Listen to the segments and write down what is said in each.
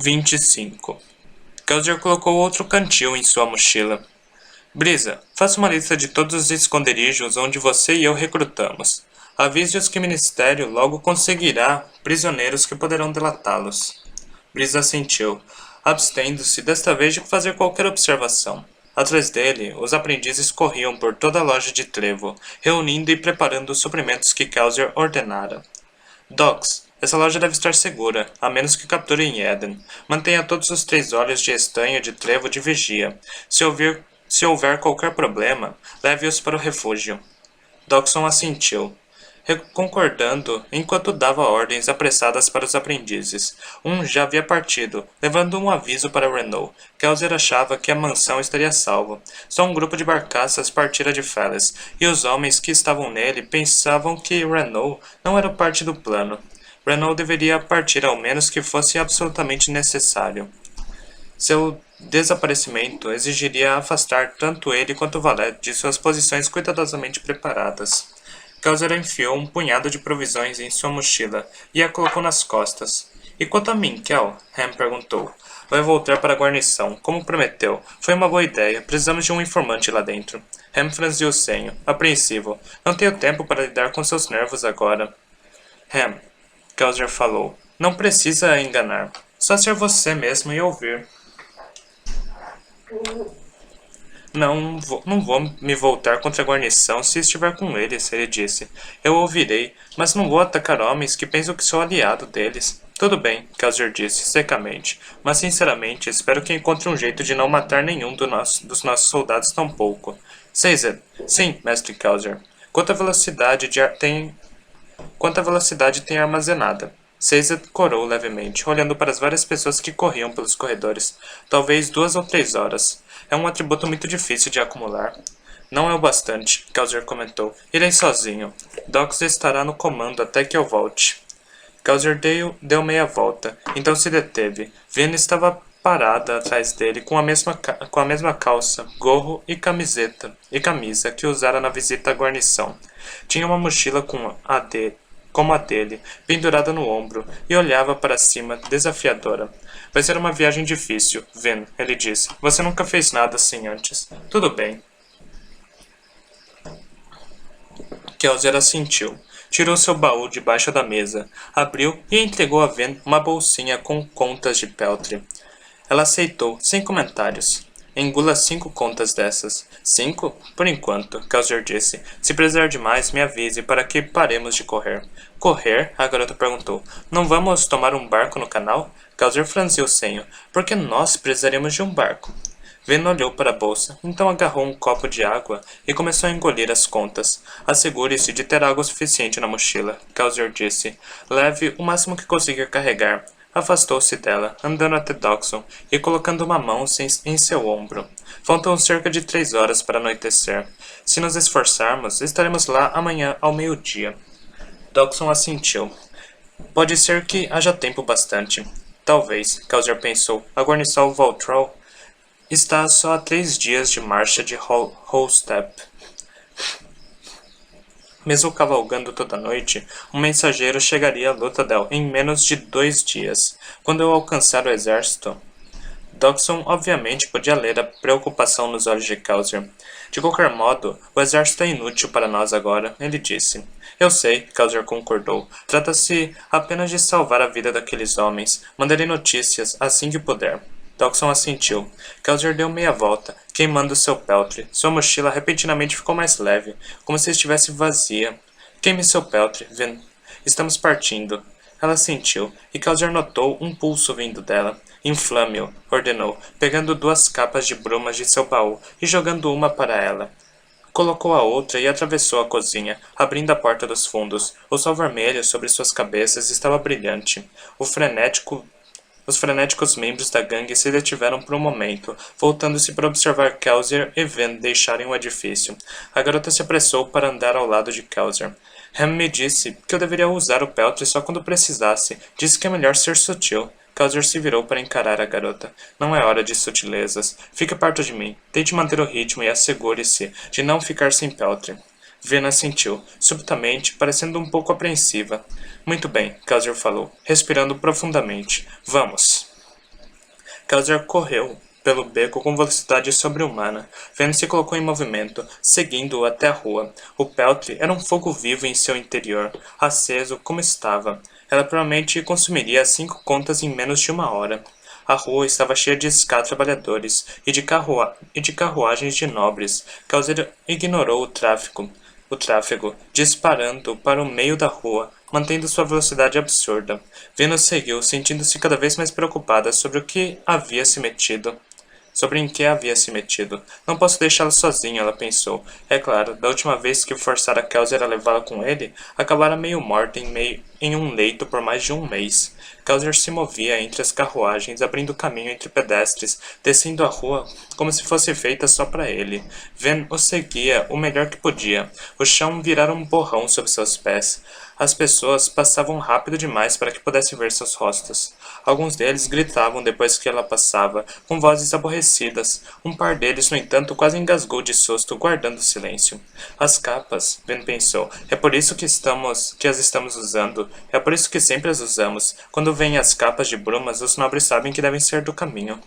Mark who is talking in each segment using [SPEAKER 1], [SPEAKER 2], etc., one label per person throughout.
[SPEAKER 1] 25. Kelsier colocou outro cantil em sua mochila. Brisa, faça uma lista de todos os esconderijos onde você e eu recrutamos. Avise-os que o Ministério logo conseguirá prisioneiros que poderão delatá-los. Brisa assentiu, abstendo-se desta vez de fazer qualquer observação. Atrás dele, os aprendizes corriam por toda a loja de trevo, reunindo e preparando os suprimentos que Kelsier ordenara. Docs, essa loja deve estar segura, a menos que capturem Eden. Mantenha todos os 3 olhos de estanho de trevo de vigia. Se houver qualquer problema, leve-os para o refúgio. Dawson assentiu, concordando enquanto dava ordens apressadas para os aprendizes. Um já havia partido, levando um aviso para Renault. Kelsier achava que a mansão estaria salva. Só um grupo de barcaças partira de Felles, e os homens que estavam nele pensavam que Renault não era parte do plano. Renault deveria partir ao menos que fosse absolutamente necessário. Seu desaparecimento exigiria afastar tanto ele quanto o Valete de suas posições cuidadosamente preparadas. Kelsier enfiou um punhado de provisões em sua mochila e a colocou nas costas. E quanto a mim, Kel? Ham perguntou. Vai voltar para a guarnição, como prometeu. Foi uma boa ideia. Precisamos de um informante lá dentro. Ham franziu o senho, apreensivo. Não tenho tempo para lidar com seus nervos agora. Ham, Kelsier falou. Não precisa enganar. Só ser você mesmo e ouvir. Não vou me voltar contra a guarnição se estiver com eles, ele disse. Eu ouvirei, mas não vou atacar homens que pensam que sou aliado deles. Tudo bem, Kelsier disse, secamente, mas sinceramente espero que encontre um jeito de não matar nenhum dos nossos soldados tampouco. Caesar, sim, mestre Kelsier. Quanta velocidade tem armazenada? Caesar corou levemente, olhando para as várias pessoas que corriam pelos corredores. Talvez 2 ou 3 horas. É um atributo muito difícil de acumular. Não é o bastante, Kelsier comentou. Irei sozinho. Dox estará no comando até que eu volte. Kelsier deu meia volta, então se deteve. Viena estava parada atrás dele com a mesma calça, gorro e camisa que usara na visita à guarnição. Tinha uma mochila como a dele, pendurada no ombro, e olhava para cima, desafiadora. Vai ser uma viagem difícil, Vin, ele disse. Você nunca fez nada assim antes. Tudo bem. Kelsier assentiu. Tirou seu baú debaixo da mesa, abriu e entregou a Ven uma bolsinha com contas de peltre. Ela aceitou, sem comentários. Engula 5 contas dessas. 5? Por enquanto, Kelsier disse. Se precisar de mais, me avise para que paremos de correr. Correr? A garota perguntou. Não vamos tomar um barco no canal? Kelsier franziu o senho. Por que nós precisaremos de um barco? Ven olhou para a bolsa, então agarrou um copo de água e começou a engolir as contas. Assegure-se de ter água suficiente na mochila, Kelsier disse. Leve o máximo que conseguir carregar. Afastou-se dela, andando até Dawson e colocando uma mão em seu ombro. Faltam cerca de 3 horas para anoitecer. Se nos esforçarmos, estaremos lá amanhã ao meio-dia. Dawson assentiu. Pode ser que haja tempo bastante. Talvez, Kelsier pensou. A guarnição Voltroll está só a 3 dias de marcha de Holstep. Mesmo cavalgando toda noite, um mensageiro chegaria a Luthadel em menos de 2 dias. Quando eu alcançar o exército... Dawson obviamente podia ler a preocupação nos olhos de Kelsier. De qualquer modo, o exército é inútil para nós agora, ele disse. Eu sei, Kelsier concordou. Trata-se apenas de salvar a vida daqueles homens. Mandarei notícias assim que puder. Dawson assentiu. Kelsier deu meia volta, queimando seu peltre. Sua mochila repentinamente ficou mais leve, como se estivesse vazia. Queime seu peltre, Vin. Estamos partindo. Ela sentiu, e Kelsier notou um pulso vindo dela. Inflame-o, ordenou, pegando 2 capas de brumas de seu baú e jogando uma para ela. Colocou a outra e atravessou a cozinha, abrindo a porta dos fundos. O sol vermelho sobre suas cabeças estava brilhante. Os frenéticos membros da gangue se detiveram por um momento, voltando-se para observar Kelsier e Ven deixarem o edifício. A garota se apressou para andar ao lado de Kelsier. Ham me disse que eu deveria usar o peltre só quando precisasse. Disse que é melhor ser sutil. Kelsier se virou para encarar a garota. Não é hora de sutilezas. Fique perto de mim. Tente manter o ritmo e assegure-se de não ficar sem peltre. Ven assentiu, subitamente, parecendo um pouco apreensiva. Muito bem, Kelsier falou, respirando profundamente. Vamos. Kelzer correu pelo beco com velocidade sobre-humana. Ven se colocou em movimento, seguindo-o até a rua. O Peltre era um fogo vivo em seu interior, aceso como estava. Ela provavelmente consumiria 5 contas em menos de 1 hora. A rua estava cheia de trabalhadores e de carruagens de nobres. Kelzer ignorou o tráfego, disparando para o meio da rua, mantendo sua velocidade absurda. Venus seguiu, sentindo-se cada vez mais preocupada sobre em que havia se metido. Não posso deixá-la sozinha, ela pensou. É claro, da última vez que forçara Kelzer a levá-la com ele, acabara meio morta em um leito por mais de 1 mês. Kelzer se movia entre as carruagens, abrindo caminho entre pedestres, descendo a rua como se fosse feita só para ele. Ven o seguia o melhor que podia. O chão virara um borrão sob seus pés. As pessoas passavam rápido demais para que pudesse ver seus rostos. Alguns deles gritavam depois que ela passava, com vozes aborrecidas. Um par deles, no entanto, quase engasgou de susto, guardando silêncio. As capas, Ben pensou, é por isso que as estamos usando. É por isso que sempre as usamos. Quando vêm as capas de brumas, os nobres sabem que devem ser do caminho.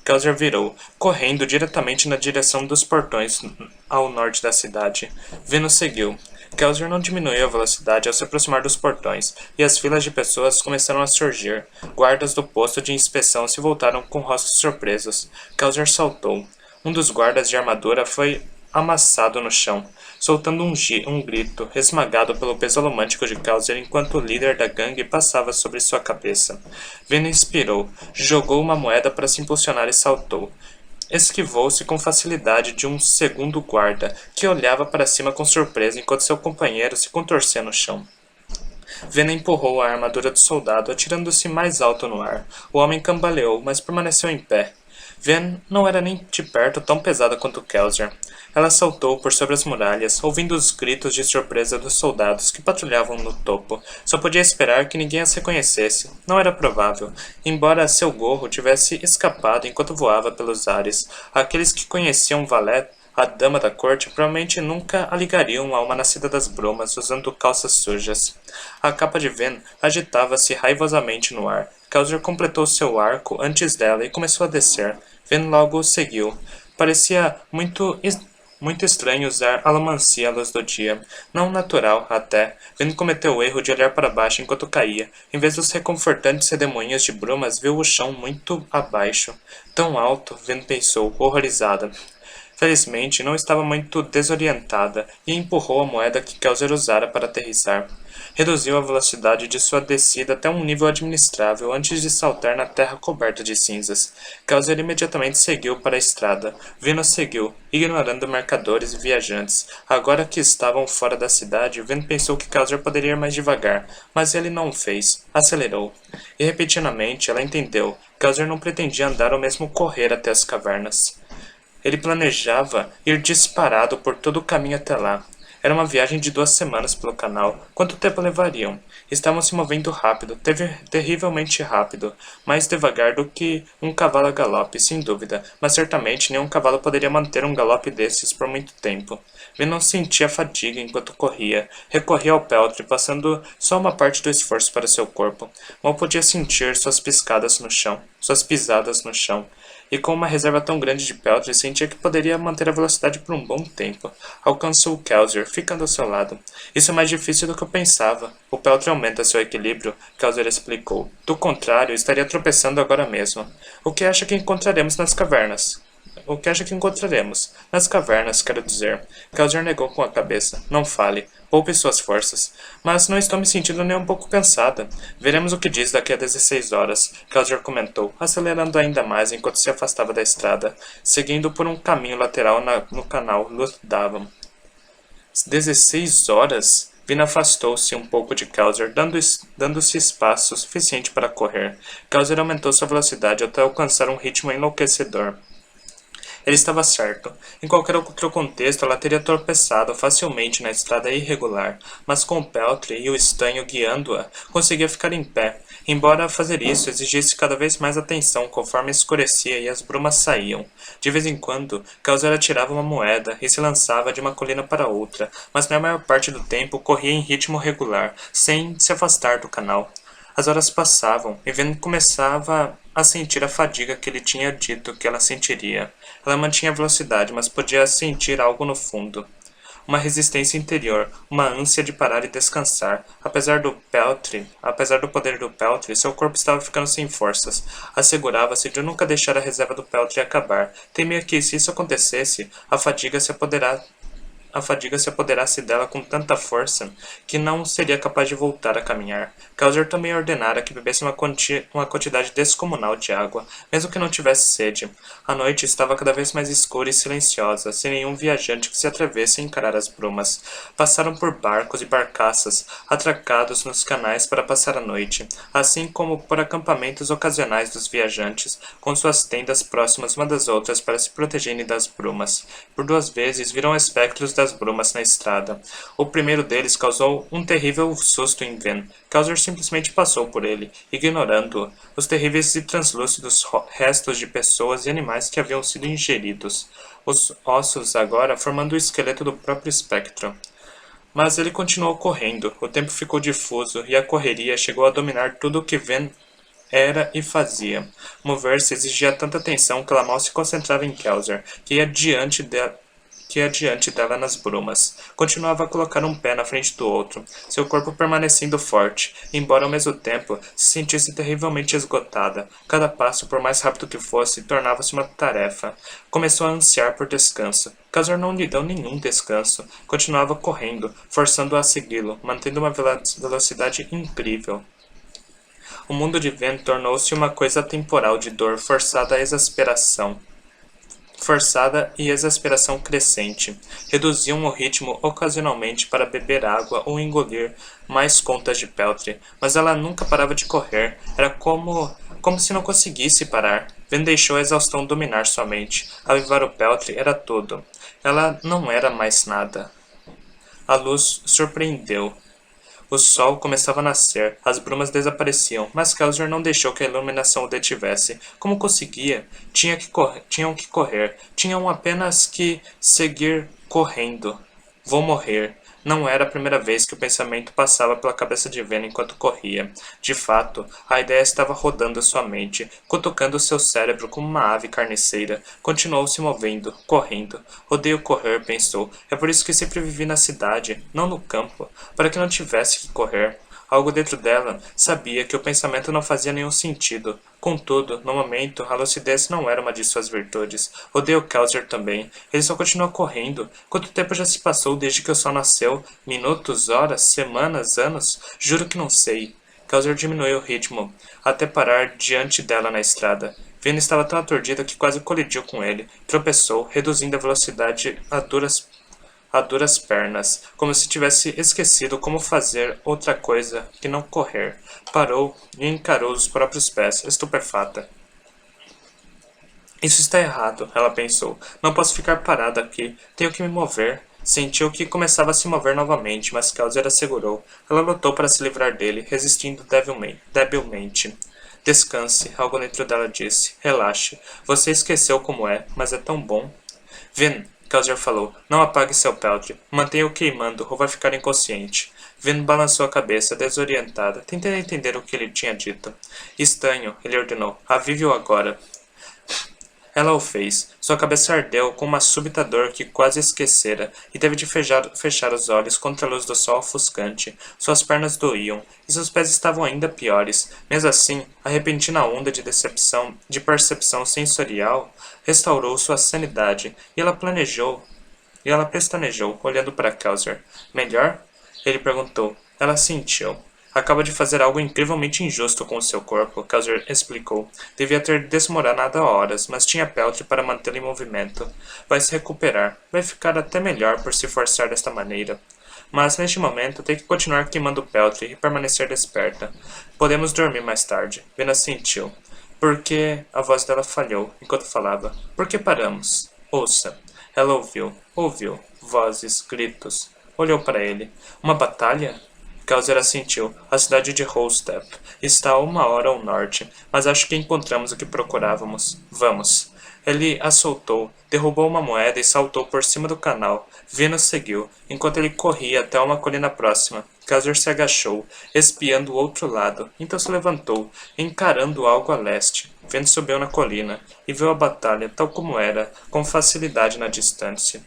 [SPEAKER 1] Kelzer virou, correndo diretamente na direção dos portões ao norte da cidade. Venus seguiu. Kelzer não diminuiu a velocidade ao se aproximar dos portões, e as filas de pessoas começaram a surgir. Guardas do posto de inspeção se voltaram com rostos surpresos. Kelzer saltou. Um dos guardas de armadura foi amassado no chão, soltando um grito, esmagado pelo peso alomântico de Kelzer enquanto o líder da gangue passava sobre sua cabeça. Vena inspirou, jogou uma moeda para se impulsionar e saltou. Esquivou-se com facilidade de um segundo guarda, que olhava para cima com surpresa enquanto seu companheiro se contorcia no chão. Vena empurrou a armadura do soldado, atirando-se mais alto no ar. O homem cambaleou, mas permaneceu em pé. Ven não era nem de perto tão pesada quanto Kelzer. Ela saltou por sobre as muralhas, ouvindo os gritos de surpresa dos soldados que patrulhavam no topo. Só podia esperar que ninguém as reconhecesse. Não era provável, embora seu gorro tivesse escapado enquanto voava pelos ares. Aqueles que conheciam Valette, a dama da corte, provavelmente nunca a ligariam a uma nascida das brumas usando calças sujas. A capa de Ven agitava-se raivosamente no ar. Kelzer completou seu arco antes dela e começou a descer. Ven logo o seguiu. Parecia muito estranho usar alamancia à luz do dia. Não natural, até. Ven cometeu o erro de olhar para baixo enquanto caía. Em vez dos reconfortantes redemoinhos de brumas, viu o chão muito abaixo. Tão alto, Ven pensou, horrorizada. Felizmente, não estava muito desorientada e empurrou a moeda que Kelzer usara para aterrissar. Reduziu a velocidade de sua descida até um nível administrável antes de saltar na terra coberta de cinzas. Kelzer imediatamente seguiu para a estrada. Venus seguiu, ignorando mercadores e viajantes. Agora que estavam fora da cidade, Ven pensou que Kelzer poderia ir mais devagar, mas ele não o fez. Acelerou. E repentinamente ela entendeu. Kelzer não pretendia andar ou mesmo correr até as cavernas. Ele planejava ir disparado por todo o caminho até lá. Era uma viagem de 2 semanas pelo canal. Quanto tempo levariam? Estavam se movendo rápido, terrivelmente rápido. Mais devagar do que um cavalo a galope, sem dúvida. Mas certamente nenhum cavalo poderia manter um galope desses por muito tempo. Ele não sentia fadiga enquanto corria. Recorria ao peltre, passando só uma parte do esforço para seu corpo. Mal podia sentir suas pisadas no chão. E com uma reserva tão grande de peltre, sentia que poderia manter a velocidade por um bom tempo. Alcançou Kelzer, ficando ao seu lado. Isso é mais difícil do que eu pensava. O peltre aumenta seu equilíbrio, Kelzer explicou. Do contrário, estaria tropeçando agora mesmo. O que acha que encontraremos nas cavernas? O que acha que encontraremos? Nas cavernas, quero dizer. Kelzer negou com a cabeça. Não fale. Poupe suas forças. Mas não estou me sentindo nem um pouco cansada. Veremos o que diz daqui a 16 horas, Kelzer comentou, acelerando ainda mais enquanto se afastava da estrada, seguindo por um caminho lateral no canal Luthdavan. 16 horas? Vina afastou-se um pouco de Kelzer, dando-se espaço suficiente para correr. Kelzer aumentou sua velocidade até alcançar um ritmo enlouquecedor. Ele estava certo. Em qualquer outro contexto, ela teria tropeçado facilmente na estrada irregular, mas com o peltre e o estanho guiando-a, conseguia ficar em pé, embora fazer isso exigisse cada vez mais atenção conforme escurecia e as brumas saíam. De vez em quando, Kelzer atirava uma moeda e se lançava de uma colina para outra, mas na maior parte do tempo corria em ritmo regular, sem se afastar do canal. As horas passavam, e Ven começava a sentir a fadiga que ele tinha dito que ela sentiria. Ela mantinha a velocidade, mas podia sentir algo no fundo. Uma resistência interior, uma ânsia de parar e descansar. Apesar do poder do Peltry, seu corpo estava ficando sem forças. Assegurava-se de nunca deixar a reserva do Peltry acabar. Temia que, se isso acontecesse, a fadiga se apoderasse dela com tanta força que não seria capaz de voltar a caminhar. Causer também ordenara que bebesse uma quantidade descomunal de água, mesmo que não tivesse sede. A noite estava cada vez mais escura e silenciosa, sem nenhum viajante que se atrevesse a encarar as brumas. Passaram por barcos e barcaças, atracados nos canais para passar a noite, assim como por acampamentos ocasionais dos viajantes, com suas tendas próximas umas das outras para se protegerem das brumas. Por 2 vezes viram espectros das brumas na estrada. O primeiro deles causou um terrível susto em Ven. Causer simplesmente passou por ele, ignorando-o. Os terríveis e translúcidos restos de pessoas e animais que haviam sido ingeridos. Os ossos agora formando o esqueleto do próprio espectro. Mas ele continuou correndo. O tempo ficou difuso e a correria chegou a dominar tudo o que Ven era e fazia. Mover-se exigia tanta atenção que ela mal se concentrava em Kelzer, que ia diante dela nas brumas. Continuava a colocar um pé na frente do outro, seu corpo permanecendo forte, embora ao mesmo tempo se sentisse terrivelmente esgotada. Cada passo, por mais rápido que fosse, tornava-se uma tarefa. Começou a ansiar por descanso. Kelzer não lhe deu nenhum descanso. Continuava correndo, forçando-a a segui-lo, mantendo uma velocidade incrível. O mundo de Ven tornou-se uma coisa atemporal de dor forçada e exasperação crescente. Reduziam o ritmo ocasionalmente para beber água ou engolir mais contas de Peltry, mas ela nunca parava de correr. Era como se não conseguisse parar. Ven deixou a exaustão dominar sua mente. Avivar o Peltry era tudo. Ela não era mais nada. A luz surpreendeu. O sol começava a nascer, as brumas desapareciam, mas Kelzer não deixou que a iluminação o detivesse. Como conseguia? Tinham que correr. Tinham apenas que seguir correndo. Vou morrer. Não era a primeira vez que o pensamento passava pela cabeça de Ven enquanto corria. De fato, a ideia estava rodando sua mente, cutucando seu cérebro como uma ave carniceira. Continuou se movendo, correndo. Odeio correr, pensou. É por isso que sempre vivi na cidade, não no campo, para que não tivesse que correr. Algo dentro dela sabia que o pensamento não fazia nenhum sentido. Contudo, no momento, a lucidez não era uma de suas virtudes. Odeio Kelzer também. Ele só continua correndo. Quanto tempo já se passou desde que o sol nasceu? Minutos, horas, semanas, anos? Juro que não sei. Kelzer diminuiu o ritmo, até parar diante dela na estrada. Vina estava tão aturdida que quase colidiu com ele. Tropeçou, reduzindo a velocidade a duras pernas, como se tivesse esquecido como fazer outra coisa que não correr. Parou e encarou os próprios pés, estupefata. Isso está errado, ela pensou. Não posso ficar parada aqui. Tenho que me mover. Sentiu que começava a se mover novamente, mas Kelzer a segurou. Ela lutou para se livrar dele, resistindo debilmente. Descanse, algo dentro dela disse. Relaxe. Você esqueceu como é, mas é tão bom. Vin, Kelzer falou, não apague seu Peltry. Mantenha-o queimando ou vai ficar inconsciente. Vin balançou a cabeça, desorientada, tentando entender o que ele tinha dito. Estanho, ele ordenou. Avive-o agora. Ela o fez. Sua cabeça ardeu com uma súbita dor que quase esquecera, e teve de fechar os olhos contra a luz do sol ofuscante. Suas pernas doíam, e seus pés estavam ainda piores. Mesmo assim, a repentina onda de percepção sensorial, restaurou sua sanidade, e ela pestanejou, olhando para Kelzer. Melhor? Ele perguntou. Ela sentiu. Acaba de fazer algo incrivelmente injusto com o seu corpo, Kelzer explicou. Devia ter desmoronado há horas, mas tinha Peltry para mantê-lo em movimento. Vai se recuperar. Vai ficar até melhor por se forçar desta maneira. Mas, neste momento, tem que continuar queimando Peltry e permanecer desperta. Podemos dormir mais tarde. Vena sentiu. Por que... A voz dela falhou, enquanto falava. Por que paramos? Ouça. Ela ouviu. Vozes, gritos. Olhou para ele. Uma batalha? Kelzer assentiu. A cidade de Holstep está a 1 hora ao norte, mas acho que encontramos o que procurávamos. Vamos. Ele a soltou, derrubou uma moeda e saltou por cima do canal. Venus seguiu, enquanto ele corria até uma colina próxima. Kelzer se agachou, espiando o outro lado, então se levantou, encarando algo a leste. Vendo subiu na colina e viu a batalha tal como era, com facilidade na distância.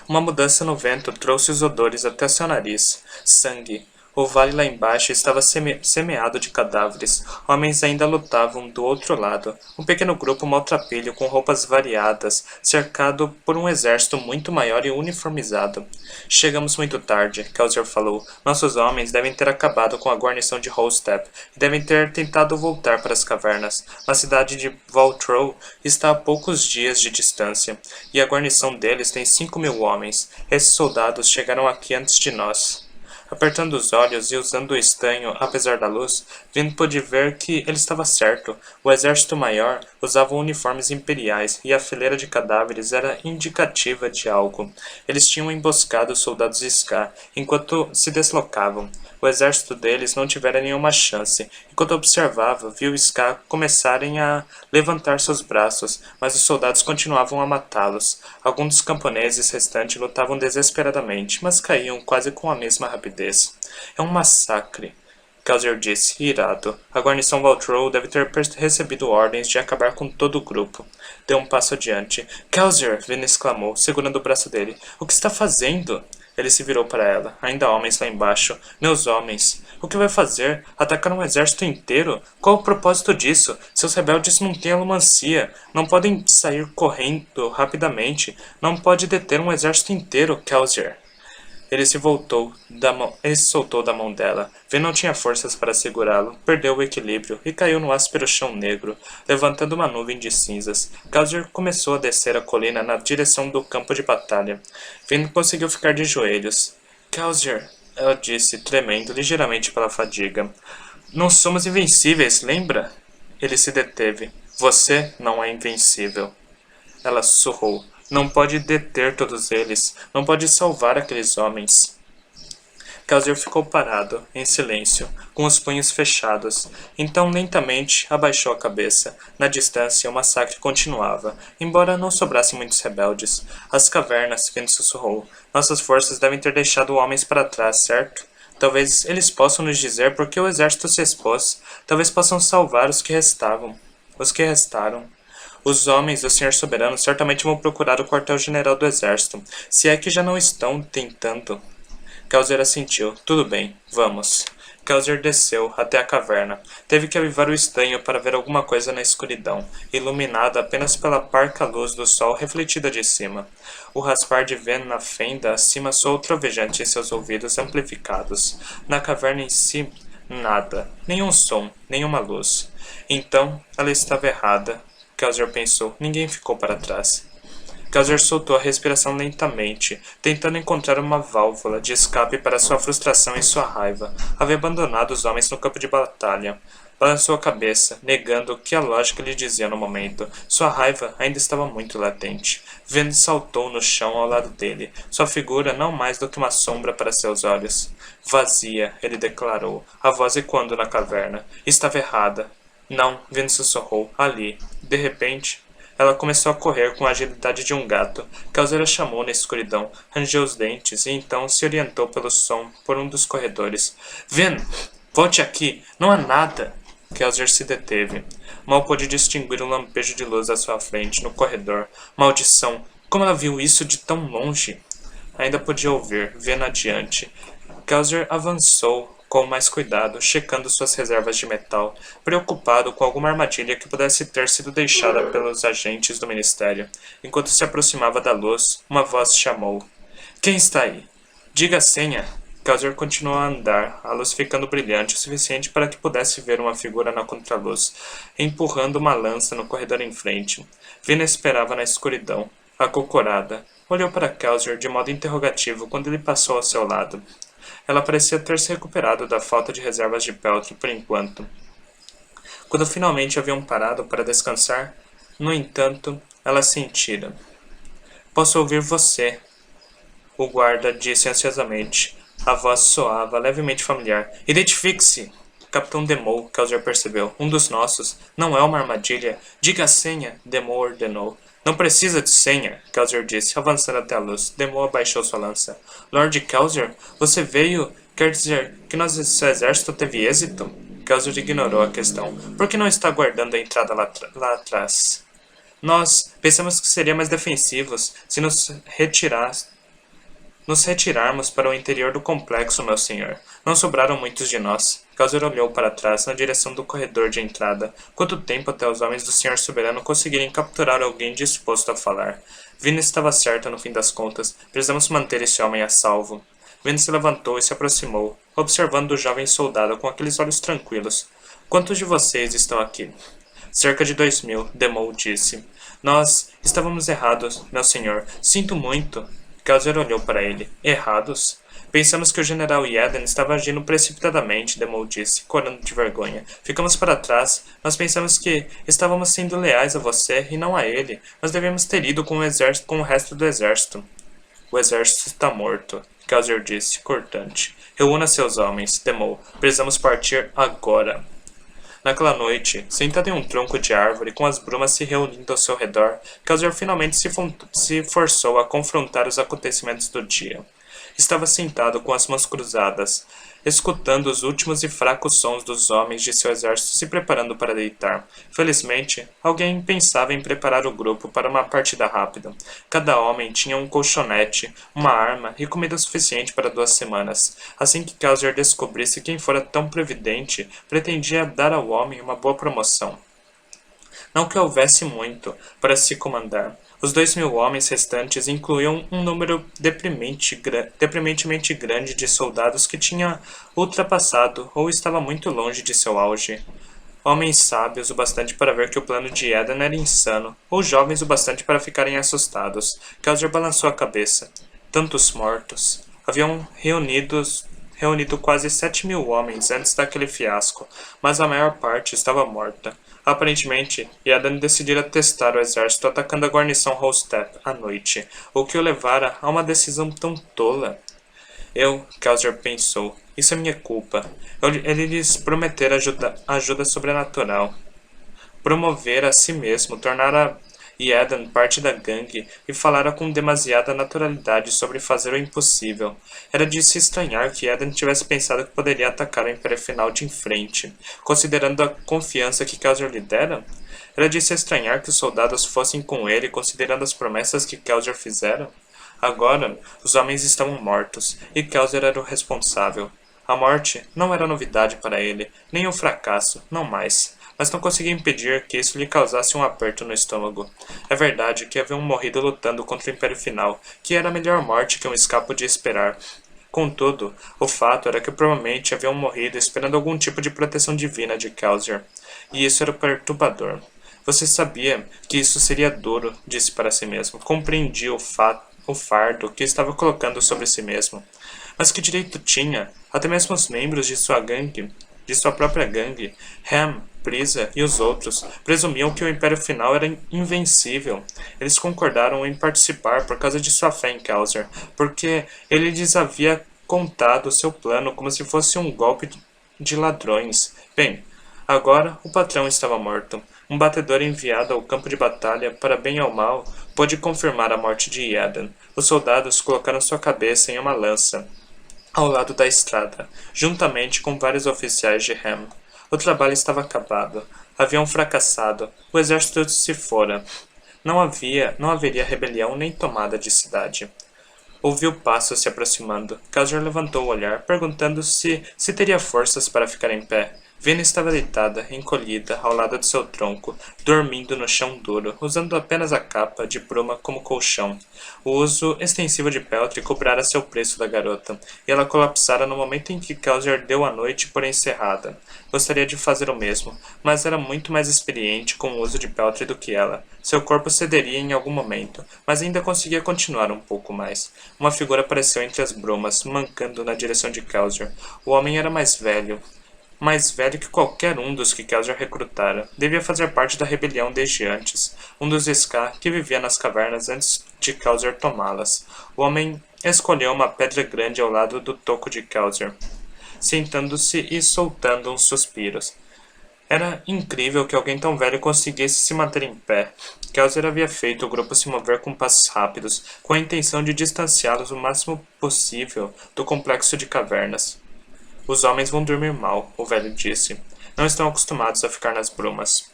[SPEAKER 1] Uma mudança no vento trouxe os odores até seu nariz. Sangue. O vale lá embaixo estava semeado de cadáveres. Homens ainda lutavam do outro lado. Um pequeno grupo maltrapilho com roupas variadas, cercado por um exército muito maior e uniformizado. Chegamos muito tarde, Kelsier falou. Nossos homens devem ter acabado com a guarnição de Holstep e devem ter tentado voltar para as cavernas. A cidade de Valtrow está a poucos dias de distância, e a guarnição deles tem 5.000 homens. Esses soldados chegaram aqui antes de nós. Apertando os olhos e usando o estanho, apesar da luz, Vin pôde ver que ele estava certo. O exército maior usava uniformes imperiais e a fileira de cadáveres era indicativa de algo. Eles tinham emboscado os soldados Ska enquanto se deslocavam. O exército deles não tivera nenhuma chance. Enquanto observava, viu Ska começarem a levantar seus braços, mas os soldados continuavam a matá-los. Alguns dos camponeses restantes lutavam desesperadamente, mas caíam quase com a mesma rapidez. É um massacre, Kelsier disse, irado. A guarnição Valtrow deve ter recebido ordens de acabar com todo o grupo. Deu um passo adiante. Kelsier! Vin exclamou, segurando o braço dele. O que está fazendo? Ele se virou para ela. Ainda há homens lá embaixo. Meus homens. O que vai fazer? Atacar um exército inteiro? Qual o propósito disso? Seus rebeldes não têm alomancia. Não podem sair correndo rapidamente. Não pode deter um exército inteiro, Kelsier. Ele se soltou da mão dela. Vin não tinha forças para segurá-lo, perdeu o equilíbrio e caiu no áspero chão negro, levantando uma nuvem de cinzas. Kelsier começou a descer a colina na direção do campo de batalha. Vin conseguiu ficar de joelhos. Kelsier, ela disse, tremendo ligeiramente pela fadiga. Não somos invencíveis, lembra? Ele se deteve. Você não é invencível. Ela sussurrou. Não pode deter todos eles. Não pode salvar aqueles homens. Kelsier ficou parado, em silêncio, com os punhos fechados. Então, lentamente, abaixou a cabeça. Na distância, o massacre continuava, embora não sobrassem muitos rebeldes. As cavernas, Finn sussurrou. Nossas forças devem ter deixado homens para trás, certo? Talvez eles possam nos dizer por que o exército se expôs. Talvez possam salvar os que restavam. Os que restaram. Os homens do Senhor Soberano certamente vão procurar o quartel-general do exército, se é que já não estão tentando. Kelsier assentiu. Tudo bem, vamos. Kelsier desceu até a caverna. Teve que avivar o estanho para ver alguma coisa na escuridão, iluminada apenas pela parca luz do sol refletida de cima. O raspar de Ven na fenda acima soou trovejante em seus ouvidos amplificados. Na caverna em si, nada. Nenhum som, nenhuma luz. Então, ela estava errada. Kelsier pensou. Ninguém ficou para trás. Kelsier soltou a respiração lentamente, tentando encontrar uma válvula de escape para sua frustração e sua raiva. Havia abandonado os homens no campo de batalha. Balançou a cabeça, negando o que a lógica lhe dizia no momento. Sua raiva ainda estava muito latente. Vin saltou no chão ao lado dele, sua figura não mais do que uma sombra para seus olhos. Vazia, ele declarou, a voz ecoando na caverna. Estava errada. Não, Vin sussurrou. Ali. De repente, ela começou a correr com a agilidade de um gato. Kelsier a chamou na escuridão, rangeu os dentes e então se orientou pelo som por um dos corredores. Vin! Volte aqui! Não há nada! Kelsier se deteve. Mal pôde distinguir um lampejo de luz à sua frente, no corredor. Maldição! Como ela viu isso de tão longe? Ainda podia ouvir, vendo adiante. Kelsier avançou com mais cuidado, checando suas reservas de metal, preocupado com alguma armadilha que pudesse ter sido deixada pelos agentes do ministério. Enquanto se aproximava da luz, uma voz chamou. Quem está aí? Diga a senha. Kelsier continuou a andar, a luz ficando brilhante o suficiente para que pudesse ver uma figura na contraluz, empurrando uma lança no corredor em frente. Vina esperava na escuridão, acocorada. Olhou para Kelsier de modo interrogativo quando ele passou ao seu lado. Ela parecia ter se recuperado da falta de reservas de peltre por enquanto. Quando finalmente haviam parado para descansar, no entanto, ela sentira. Posso ouvir você, o guarda disse ansiosamente. A voz soava levemente familiar. Identifique-se! Capitão Demou, Kelsier percebeu. Um dos nossos. Não é uma armadilha. Diga a senha, Demou ordenou. Não precisa de senha, Kelsier disse, avançando até a luz. Demou abaixou sua lança. Lord Kelsier, você veio... Quer dizer que nosso exército teve êxito? Kelsier ignorou a questão. Por que não está guardando a entrada lá atrás? Nós pensamos que seria mais defensivos se nos retirarmos para o interior do complexo, meu senhor. Não sobraram muitos de nós. Kelsier olhou para trás, na direção do corredor de entrada. Quanto tempo até os homens do senhor soberano conseguirem capturar alguém disposto a falar? Vina estava certa no fim das contas. Precisamos manter esse homem a salvo. Vina se levantou e se aproximou, observando o jovem soldado com aqueles olhos tranquilos. Quantos de vocês estão aqui? Cerca de 2000, Demou disse. Nós estávamos errados, meu senhor. Sinto muito. Kelsier olhou para ele. Errados? Pensamos que o general Jeden estava agindo precipitadamente, Demou disse, corando de vergonha. Ficamos para trás. Nós pensamos que estávamos sendo leais a você e não a ele. Nós devemos ter ido com o resto do exército. O exército está morto, Kelsier disse, cortante. Reúna seus homens, Demou. Precisamos partir agora. Naquela noite, sentado em um tronco de árvore, com as brumas se reunindo ao seu redor, Kelsier finalmente se forçou a confrontar os acontecimentos do dia. Estava sentado com as mãos cruzadas, escutando os últimos e fracos sons dos homens de seu exército se preparando para deitar. Felizmente, alguém pensava em preparar o grupo para uma partida rápida. Cada homem tinha um colchonete, uma arma e comida suficiente para 2 semanas. Assim que Kelsier descobrisse quem fora tão previdente, pretendia dar ao homem uma boa promoção. Não que houvesse muito para se comandar. Os 2000 homens restantes incluíam um número deprimentemente grande de soldados que tinha ultrapassado ou estava muito longe de seu auge. Homens sábios o bastante para ver que o plano de Eden era insano, ou jovens o bastante para ficarem assustados. Kelsier balançou a cabeça. Tantos mortos. Haviam reunido quase 7000 homens antes daquele fiasco, mas a maior parte estava morta. Aparentemente, Eden decidira testar o exército atacando a guarnição Holstep à noite, o que o levara a uma decisão tão tola. Kelsier pensou, isso é minha culpa. Ele lhes prometera ajuda sobrenatural. Promover a si mesmo, tornara Eden parte da gangue e falara com demasiada naturalidade sobre fazer o impossível. Era de se estranhar que Eden tivesse pensado que poderia atacar o Império Final de frente, considerando a confiança que Kelsier lhe dera. Era de se estranhar que os soldados fossem com ele, considerando as promessas que Kelsier fizera. Agora, os homens estavam mortos, e Kelsier era o responsável. A morte não era novidade para ele, nem o fracasso, não mais. Mas não conseguia impedir que isso lhe causasse um aperto no estômago. É verdade que haviam morrido lutando contra o Império Final, que era a melhor morte que um escapa podia esperar. Contudo, o fato era que provavelmente haviam morrido esperando algum tipo de proteção divina de Kelsier. E isso era perturbador. Você sabia que isso seria duro, disse para si mesmo. Compreendia o fardo que estava colocando sobre si mesmo. Mas que direito tinha? Até mesmo os membros de sua própria gangue, Ham, Brisa e os outros, presumiam que o Império Final era invencível. Eles concordaram em participar por causa de sua fé em Kelsier, porque ele lhes havia contado seu plano como se fosse um golpe de ladrões. Bem, agora o patrão estava morto. Um batedor enviado ao campo de batalha, para bem ou mal, pôde confirmar a morte de Eden. Os soldados colocaram sua cabeça em uma lança ao lado da estrada, juntamente com vários oficiais de Ham. O trabalho estava acabado. Haviam fracassado. O exército se fora. Não haveria rebelião nem tomada de cidade. Ouviu passos se aproximando. Kelsier levantou o olhar, perguntando se teria forças para ficar em pé. Vina estava deitada, encolhida, ao lado de seu tronco, dormindo no chão duro, usando apenas a capa de bruma como colchão. O uso extensivo de peltre cobrara seu preço da garota, e ela colapsara no momento em que Kelsier deu a noite por encerrada. Gostaria de fazer o mesmo, mas era muito mais experiente com o uso de peltre do que ela. Seu corpo cederia em algum momento, mas ainda conseguia continuar um pouco mais. Uma figura apareceu entre as brumas, mancando na direção de Kelsier. O homem era mais velho que qualquer um dos que Kelsier recrutara. Devia fazer parte da rebelião desde antes. Um dos Ska que vivia nas cavernas antes de Kelsier tomá-las. O homem escolheu uma pedra grande ao lado do toco de Kelsier, sentando-se e soltando uns suspiros. Era incrível que alguém tão velho conseguisse se manter em pé. Kelsier havia feito o grupo se mover com passos rápidos, com a intenção de distanciá-los o máximo possível do complexo de cavernas. Os homens vão dormir mal, o velho disse. Não estão acostumados a ficar nas brumas.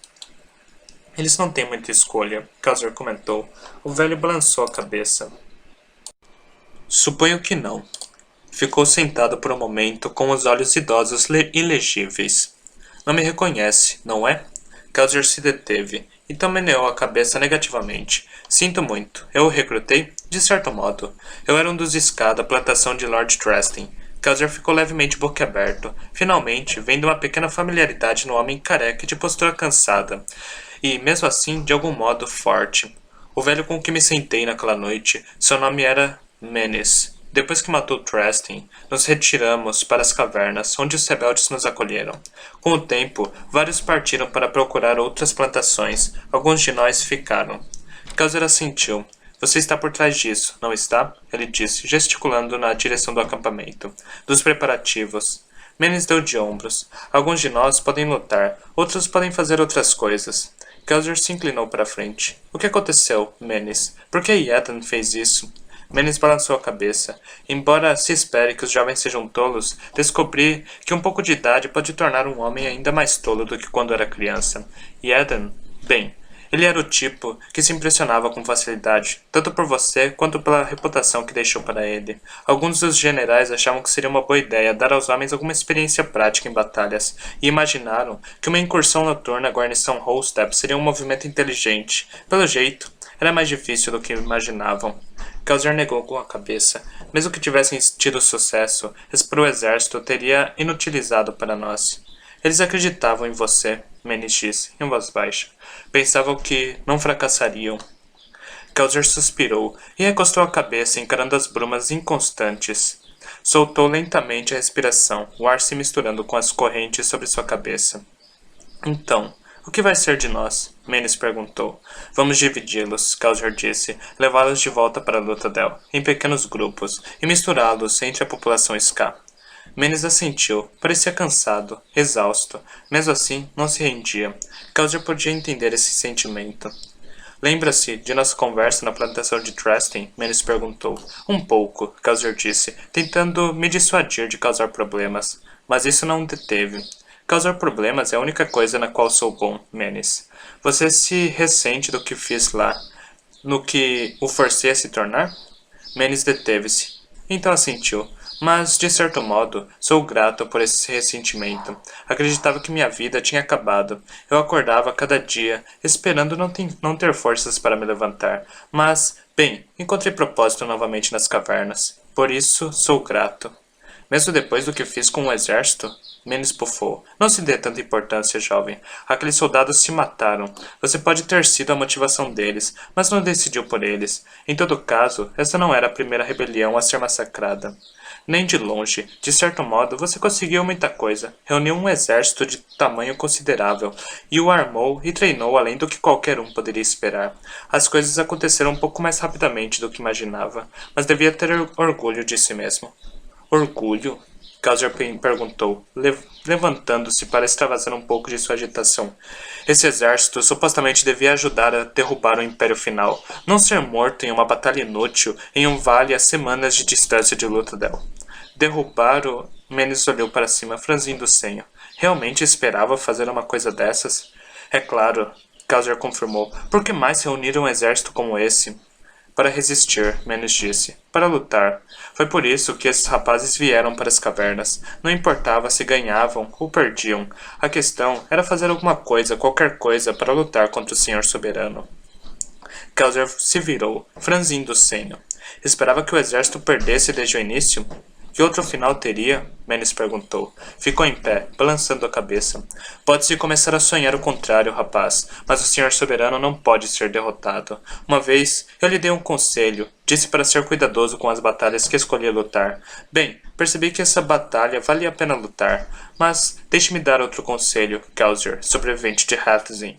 [SPEAKER 1] Eles não têm muita escolha, Kaiser comentou. O velho balançou a cabeça. Suponho que não. Ficou sentado por um momento com os olhos idosos ilegíveis. Não me reconhece, não é? Kaiser se deteve, então meneou a cabeça negativamente. Sinto muito. Eu o recrutei? De certo modo. Eu era um dos Ska da plantação de Lord Trestin. Kaiser ficou levemente boquiaberto, finalmente vendo uma pequena familiaridade no homem careca e de postura cansada. E, mesmo assim, de algum modo, forte. O velho com que me sentei naquela noite, seu nome era Menes. Depois que matou Trestin, nos retiramos para as cavernas, onde os rebeldes nos acolheram. Com o tempo, vários partiram para procurar outras plantações. Alguns de nós ficaram. Kaiser assentiu. Você está por trás disso, não está? Ele disse, gesticulando na direção do acampamento. Dos preparativos. Menes deu de ombros. Alguns de nós podem lutar, outros podem fazer outras coisas. Kaiser se inclinou para frente. O que aconteceu, Menes? Por que Ethan fez isso? Menes balançou a cabeça. Embora se espere que os jovens sejam tolos, descobri que um pouco de idade pode tornar um homem ainda mais tolo do que quando era criança. E Eden, bem, ele era o tipo que se impressionava com facilidade, tanto por você quanto pela reputação que deixou para ele. Alguns dos generais achavam que seria uma boa ideia dar aos homens alguma experiência prática em batalhas, e imaginaram que uma incursão noturna à guarnição Holstep seria um movimento inteligente. Pelo jeito, era mais difícil do que imaginavam. Kaiser negou com a cabeça. Mesmo que tivessem tido sucesso, o exército teria inutilizado para nós. Eles acreditavam em você, Menes disse, em voz baixa. Pensavam que não fracassariam. Kaiser suspirou e recostou a cabeça encarando as brumas inconstantes. Soltou lentamente a respiração, o ar se misturando com as correntes sobre sua cabeça. Então, o que vai ser de nós? Menes perguntou. Vamos dividi-los, Kaiser disse, levá-los de volta para Luthadel, em pequenos grupos, e misturá-los entre a população Ska. Menes assentiu, parecia cansado, exausto. Mesmo assim, não se rendia. Kaiser podia entender esse sentimento. Lembra-se de nossa conversa na plantação de Trestin? Menes perguntou. Um pouco, Kaiser disse, tentando me dissuadir de causar problemas. Mas isso não o deteve. Causar problemas é a única coisa na qual sou bom, Menes. Você se ressente do que fiz lá, no que o forcei a se tornar? Menes deteve-se. Então assentiu. Mas, de certo modo, sou grato por esse ressentimento. Acreditava que minha vida tinha acabado. Eu acordava cada dia, esperando não ter forças para me levantar. Mas, bem, encontrei propósito novamente nas cavernas. Por isso, sou grato. Mesmo depois do que fiz com o exército? Menes bufou. Não se dê tanta importância, jovem. Aqueles soldados se mataram. Você pode ter sido a motivação deles, mas não decidiu por eles. Em todo caso, essa não era a primeira rebelião a ser massacrada. Nem de longe. De certo modo, você conseguiu muita coisa. Reuniu um exército de tamanho considerável, e o armou e treinou além do que qualquer um poderia esperar. As coisas aconteceram um pouco mais rapidamente do que imaginava, mas devia ter orgulho de si mesmo. Orgulho? Kaiser perguntou, levantando-se para extravasar um pouco de sua agitação. Esse exército supostamente devia ajudar a derrubar o Império Final, não ser morto em uma batalha inútil em um vale a semanas de distância de Luthadel. Derrubar o... Menes olhou para cima, franzindo o senho. Realmente esperava fazer uma coisa dessas? É claro, Kaiser confirmou. Por que mais reunir um exército como esse? Para resistir, Menes disse. Para lutar. Foi por isso que esses rapazes vieram para as cavernas. Não importava se ganhavam ou perdiam. A questão era fazer alguma coisa, qualquer coisa, para lutar contra o Senhor Soberano. Kaiser se virou, franzindo o senho. Esperava que o exército perdesse desde o início? Que outro final teria? Menes perguntou. Ficou em pé, balançando a cabeça. Pode-se começar a sonhar o contrário, rapaz, mas o Senhor Soberano não pode ser derrotado. Uma vez, eu lhe dei um conselho. Disse para ser cuidadoso com as batalhas que escolhia lutar. Bem, percebi que essa batalha valia a pena lutar. Mas, deixe-me dar outro conselho, Kaiser, sobrevivente de Hathzin.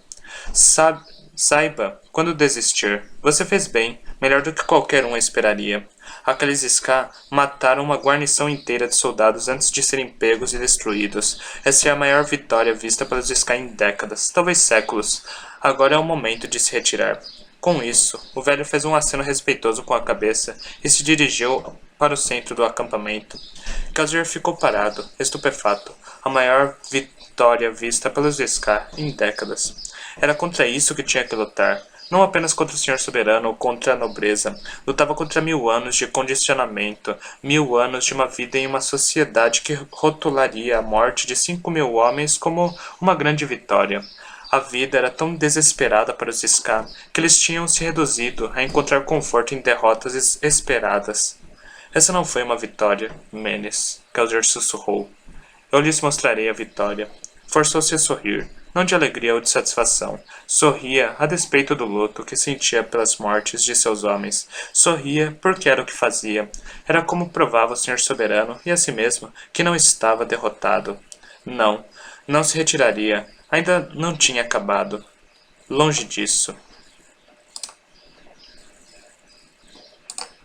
[SPEAKER 1] Saiba, quando desistir. Você fez bem, melhor do que qualquer um esperaria. Aqueles Ska mataram uma guarnição inteira de soldados antes de serem pegos e destruídos. Essa é a maior vitória vista pelos Ska em décadas, talvez séculos. Agora é o momento de se retirar. Com isso, o velho fez um aceno respeitoso com a cabeça e se dirigiu para o centro do acampamento. Kaiser ficou parado, estupefato. A maior vitória vista pelos Scar em décadas. Era contra isso que tinha que lutar. Não apenas contra o Senhor Soberano ou contra a nobreza. Lutava contra 1000 anos de condicionamento, 1000 anos de uma vida em uma sociedade que rotularia a morte de 5.000 homens como uma grande vitória. A vida era tão desesperada para os Scar que eles tinham se reduzido a encontrar conforto em derrotas esperadas. Essa não foi uma vitória, Menes, Kelsier sussurrou. Eu lhes mostrarei a vitória. Forçou-se a sorrir, não de alegria ou de satisfação. Sorria a despeito do luto que sentia pelas mortes de seus homens. Sorria porque era o que fazia. Era como provava o Senhor Soberano e a si mesmo que não estava derrotado. Não, não se retiraria. Ainda não tinha acabado. Longe disso.